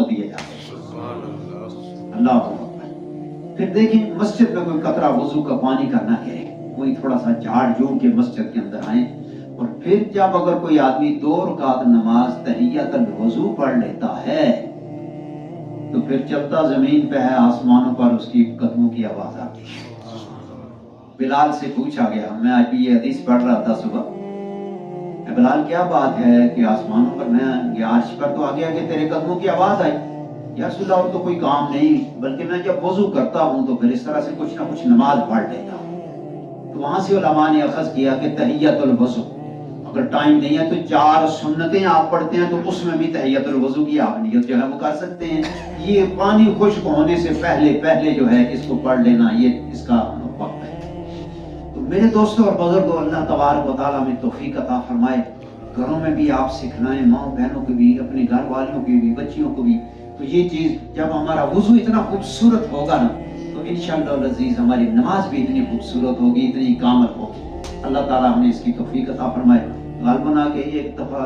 दिए जाते हैं। अल्लाह अकबर। फिर देखिए मस्जिद में कोई कतरा वजू का पानी का ना गिरे, कोई थोड़ा सा झाड़ झूड़ के मस्जिद के अंदर आए। और फिर जब अगर कोई आदमी 2 रकात नमाज तहियतुल वजू पढ़ लेता है तो फिर चलता जमीन पे है, आसमानों पर उसकी कदमों की आवाज आती है। बिलाल से पूछा गया, मैं आज भी ये हदीस पढ़ रहा था सुबह, बिलाल क्या बात है कि आसमानों पर, मैं अर्श पर तो आ गया कि तेरे कदमों की आवाज आई। या रसूल अल्लाह, और तो कोई काम नहीं, बल्कि मैं जब वजू करता हूँ तो फिर इस तरह से कुछ ना कुछ नमाज पढ़ लेता हूँ। तो वहां से उलमा ने अखज़ किया कि तहियतुल वजू, अगर टाइम नहीं है तो 4 सुन्नतें आप पढ़ते हैं तो उसमें भी तहियतुल वजू की आप नियत जो है वो कर सकते हैं। ये पानी खुश्क होने से पहले जो है इसको पढ़ लेना, ये इसका वक्त है। तो मेरे दोस्तों और बुजुर्गों, अल्लाह तबारक व तआला में तौफीक अता फरमाए। घरों में भी आप सिखलाएं, माँ बहनों को भी, अपने घर वालों को भी, बच्चियों को भी। तो ये चीज जब हमारा वजू इतना खूबसूरत होगा ना तो इंशाअल्लाह अज़ीज़ हमारी नमाज भी इतनी खूबसूरत होगी, इतनी कामल होगी। अल्लाह ताला हमें इसकी तौफीक अता फरमाए। गालिबन आके एक दफा